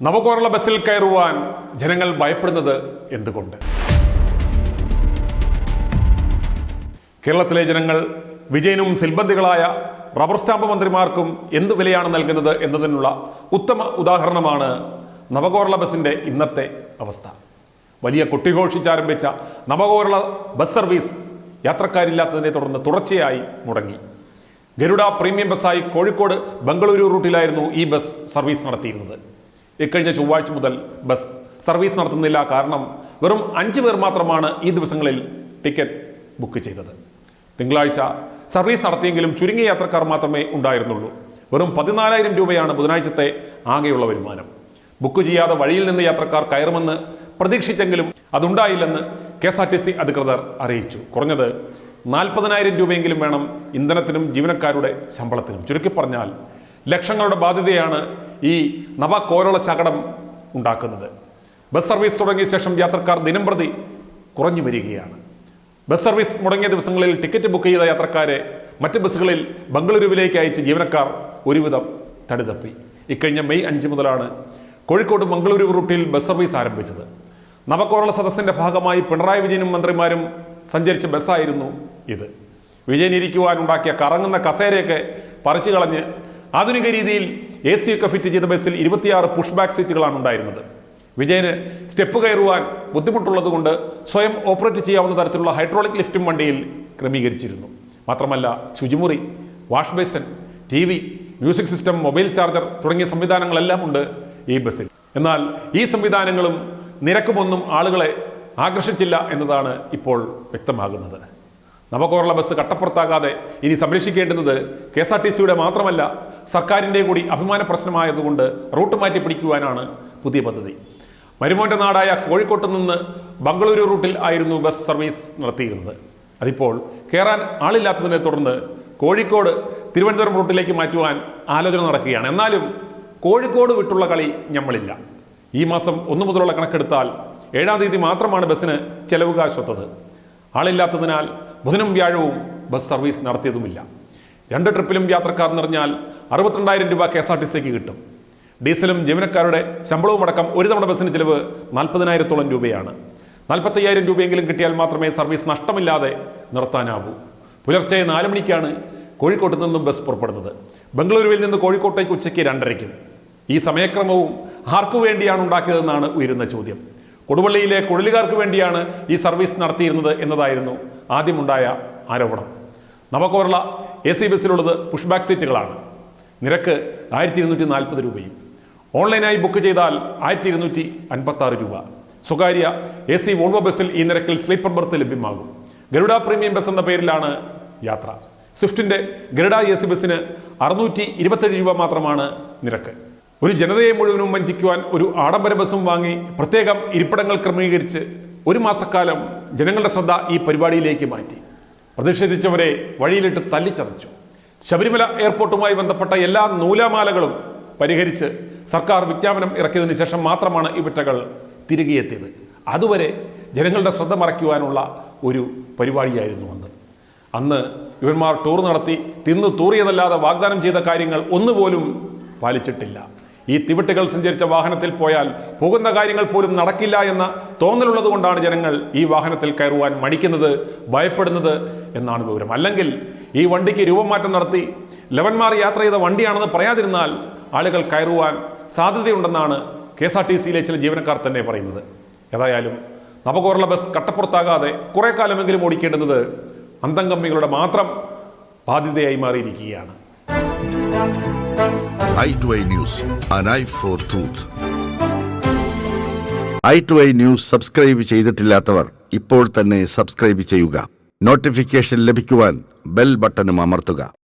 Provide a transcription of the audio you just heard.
നവകേരള ബസ്സിൽ കയറുവാൻ ജനങ്ങൾ ഭയപ്പെടുന്നത് എന്തുകൊണ്ട്? കേരളത്തിലെ ജനങ്ങൾ വിജയനും സിൽബന്ധികളായ റബ്ബർ സ്റ്റാമ്പ് മന്ത്രിമാർക്കും എന്ത് വിലയാണ് നൽകുന്നത് എന്നതിനുള്ള ഉത്തമ ഉദാഹരണമാണ് നവകേരള ബസിന്റെ ഇന്നത്തെ അവസ്ഥ. വലിയ കൊട്ടിഘോഷിച്ചാരംഭിച്ച നവകേരള ബസ് സർവീസ് യാത്രക്കാരില്ലാത്തതിനെ തുടർന്ന് തുടർച്ചയായി മുടങ്ങി. ഗരുഡ പ്രീമിയം ബസ്സായി കോഴിക്കോട് ബംഗളൂരു റൂട്ടിലായിരുന്നു ഈ ബസ് സർവീസ് നടത്തിയിരുന്നത്. ഇക്കഴിഞ്ഞ ചൊവ്വാഴ്ച മുതൽ ബസ് സർവീസ് നടത്തുന്നില്ല. കാരണം വെറും 5 പേർ മാത്രമാണ് ഈ ദിവസങ്ങളിൽ ടിക്കറ്റ് ബുക്ക് ചെയ്തത്. തിങ്കളാഴ്ച സർവീസ് നടത്തിയെങ്കിലും ചുരുങ്ങിയ യാത്രക്കാർ മാത്രമേ ഉണ്ടായിരുന്നുള്ളൂ. വെറും 14,000 രൂപയാണ് ബുധനാഴ്ചത്തെ ആകെയുള്ള വരുമാനം. ബുക്ക് ചെയ്യാതെ വഴിയിൽ നിന്ന് യാത്രക്കാർ കയറുമെന്ന് പ്രതീക്ഷിച്ചെങ്കിലും അതുണ്ടായില്ലെന്ന് KSRTC അധികൃതർ അറിയിച്ചു. കുറഞ്ഞത് 40,000 രൂപയെങ്കിലും വേണം ഇന്ധനത്തിനും ജീവനക്കാരുടെ ശമ്പളത്തിനും. ചുരുക്കി പറഞ്ഞാൽ ലക്ഷങ്ങളുടെ ബാധ്യതയാണ് ഈ നവകേരള ശകടം ഉണ്ടാക്കുന്നത്. ബസ് സർവീസ് തുടങ്ങിയ ശേഷം യാത്രക്കാർ ദിനംപ്രതി കുറഞ്ഞു വരികയാണ്. ബസ് സർവീസ് മുടങ്ങിയ ദിവസങ്ങളിൽ ടിക്കറ്റ് ബുക്ക് ചെയ്ത യാത്രക്കാരെ മറ്റ് ബസ്സുകളിൽ ബംഗളൂരുവിലേക്ക് അയച്ച് ജീവനക്കാർ ഒരുവിധം തടിതപ്പി. ഇക്കഴിഞ്ഞ മെയ് 5 മുതലാണ് കോഴിക്കോട് ബംഗളൂരു റൂട്ടിൽ ബസ് സർവീസ് ആരംഭിച്ചത്. നവകേരള സദസ്സിന്റെ ഭാഗമായി പിണറായി വിജയനും മന്ത്രിമാരും സഞ്ചരിച്ച ബസ്സായിരുന്നു ഇത്. വിജയൻ ഇരിക്കുവാനുണ്ടാക്കിയ കറങ്ങുന്ന കസേരയൊക്കെ പറിച്ചു കളഞ്ഞ് ആധുനിക രീതിയിൽ AC ഒക്കെ ഫിറ്റ് ചെയ്ത ബസ്സിൽ 26 പുഷ് ബാക്ക് സീറ്റുകളാണ് ഉണ്ടായിരുന്നത്. വിജയന് സ്റ്റെപ്പ് കയറുവാൻ ബുദ്ധിമുട്ടുള്ളത് കൊണ്ട് സ്വയം ഓപ്പറേറ്റ് ചെയ്യാവുന്ന തരത്തിലുള്ള ഹൈഡ്രോളിക് ലിഫ്റ്റും വണ്ടിയിൽ ക്രമീകരിച്ചിരുന്നു. മാത്രമല്ല ശുചിമുറി, wash basin, TV, music system, mobile charger തുടങ്ങിയ സംവിധാനങ്ങളെല്ലാം ഉണ്ട് ഈ ബസ്സിൽ. എന്നാൽ ഈ സംവിധാനങ്ങളും നിരക്കുമൊന്നും ആളുകളെ ആകർഷിച്ചില്ല എന്നതാണ് ഇപ്പോൾ വ്യക്തമാകുന്നത്. നവകേരള ബസ് കട്ടപ്പുറത്താകാതെ ഇനി സംരക്ഷിക്കേണ്ടുന്നത് KSRTCയുടെ മാത്രമല്ല സർക്കാരിൻ്റെ കൂടി അഭിമാന പ്രശ്നമായതുകൊണ്ട് റൂട്ട് മാറ്റി പിടിക്കുവാനാണ് പുതിയ പദ്ധതി. മരുമോന്റെ നാടായ കോഴിക്കോട്ട് നിന്ന് ബംഗളൂരു റൂട്ടിൽ ആയിരുന്നു ബസ് സർവീസ് നടത്തിയിരുന്നത്. അതിപ്പോൾ കയറാൻ ആളില്ലാത്തതിനെ തുടർന്ന് കോഴിക്കോട് തിരുവനന്തപുരം റൂട്ടിലേക്ക് മാറ്റുവാൻ ആലോചന നടക്കുകയാണ്. എന്നാലും കോഴിക്കോട് വിട്ടുള്ള കളി ഞമ്മളില്ല. ഈ മാസം 1 മുതലുള്ള കണക്കെടുത്താൽ 7-ാം തീയതി മാത്രമാണ് ബസ്സിന് ചെലവ് കാശൊത്തത്. ആളില്ലാത്തതിനാൽ ബുധനും വ്യാഴവും ബസ് സർവീസ് നടത്തിയതുമില്ല. 2 ട്രിപ്പിലും യാത്രക്കാർ നിറഞ്ഞാൽ 62,000 രൂപ KSRTCക്ക് കിട്ടും. ഡീസലും ജീവനക്കാരുടെ ശമ്പളവും അടക്കം ഒരു തവണ ബസ്സിന് ചിലവ് 40,000-ഓളം രൂപയാണ്. 45,000 രൂപയെങ്കിലും കിട്ടിയാൽ മാത്രമേ സർവീസ് നഷ്ടമില്ലാതെ നിർത്താനാവൂ. പുലർച്ചെ 4 മണിക്കാണ് കോഴിക്കോട്ട് നിന്നും ബസ് പുറപ്പെടുന്നത്. ബംഗളൂരുവിൽ നിന്ന് കോഴിക്കോട്ടേക്ക് ഉച്ചയ്ക്ക് 2:30-ക്കും. ഈ സമയക്രമവും ആർക്കു വേണ്ടിയാണ് ഉണ്ടാക്കിയതെന്നാണ് ഉയരുന്ന ചോദ്യം. കൊടുവള്ളിയിലെ കുഴലുകാർക്ക് വേണ്ടിയാണ് ഈ സർവീസ് നടത്തിയിരുന്നത് എന്നതായിരുന്നു ആദ്യമുണ്ടായ ആരോപണം. നവകേരള AC ബസ്സിലുള്ളത് പുഷ് ബാക്ക് സീറ്റുകളാണ്. നിരക്ക് 1,240 രൂപയും. ഓൺലൈനായി ബുക്ക് ചെയ്താൽ 1,256 രൂപ. സ്വകാര്യ AC വോൾവോ ബസ്സിൽ ഈ നിരക്കിൽ സ്ലീപ്പർ ബർത്ത് ലഭ്യമാകും. ഗരുഡ പ്രീമിയം ബസ് എന്ന പേരിലാണ് യാത്ര. സ്വിഫ്റ്റിന്റെ ഗരുഡ AC ബസ്സിന് 627 രൂപ മാത്രമാണ് നിരക്ക്. ഒരു ജനതയെ മുഴുവനും വഞ്ചിക്കുവാൻ ഒരു ആഡംബര ബസ്സും വാങ്ങി പ്രത്യേകം ഇരിപ്പിടങ്ങൾ ക്രമീകരിച്ച് 1 മാസക്കാലം ജനങ്ങളുടെ ശ്രദ്ധ ഈ പരിപാടിയിലേക്ക് മാറ്റി. പ്രതിഷേധിച്ചവരെ വഴിയിലിട്ട് തല്ലിച്ചതച്ചു. ശബരിമല എയർപോർട്ടുമായി ബന്ധപ്പെട്ട എല്ലാ നൂലാമാലകളും പരിഹരിച്ച് സർക്കാർ വിജ്ഞാപനം ഇറക്കിയതിനു ശേഷം മാത്രമാണ് ഇവറ്റകൾ തിരികെ എത്തിയത്. അതുവരെ ജനങ്ങളുടെ ശ്രദ്ധ മറയ്ക്കുവാനുള്ള ഒരു പരിപാടിയായിരുന്നു അന്ന് ഇവന്മാർ ടൂർ നടത്തി തിന്നു തൂറിയതല്ലാതെ വാഗ്ദാനം ചെയ്ത കാര്യങ്ങൾ ഒന്നുപോലും പാലിച്ചിട്ടില്ല. ഈ തിവിട്ടുകൾ സഞ്ചരിച്ച വാഹനത്തിൽ പോയാൽ പോകുന്ന കാര്യങ്ങൾ പോലും നടക്കില്ല എന്ന തോന്നലുള്ളത് കൊണ്ടാണ് ജനങ്ങൾ ഈ വാഹനത്തിൽ കയറുവാൻ മടിക്കുന്നത്, ഭയപ്പെടുന്നത് എന്നാണ് വിവരം. അല്ലെങ്കിൽ ഈ വണ്ടിക്ക് രൂപമാറ്റം നടത്തി ലവന്മാർ യാത്ര ചെയ്ത വണ്ടിയാണെന്ന് പറയാതിരുന്നാൽ ആളുകൾ കയറുവാൻ സാധ്യതയുണ്ടെന്നാണ് KSRTCയിലെ ചില ജീവനക്കാർ തന്നെ പറയുന്നത്. ഏതായാലും നവകേരള ബസ് കട്ടപ്പുറത്താകാതെ കുറെ കാലമെങ്കിലും ഓടിക്കേണ്ടുന്നത് അന്തം കമ്മികളുടെ മാത്രം ബാധ്യതയായി മാറിയിരിക്കുകയാണ്. i2i News, an eye for truth. i2i News subscribe ചെയ്തിട്ടില്ലാത്തവർ ഇപ്പോൾ തന്നെ സബ്സ്ക്രൈബ് ചെയ്യുക. നോട്ടിഫിക്കേഷൻ ലഭിക്കുവാൻ ബെൽ ബട്ടണും അമർത്തുക.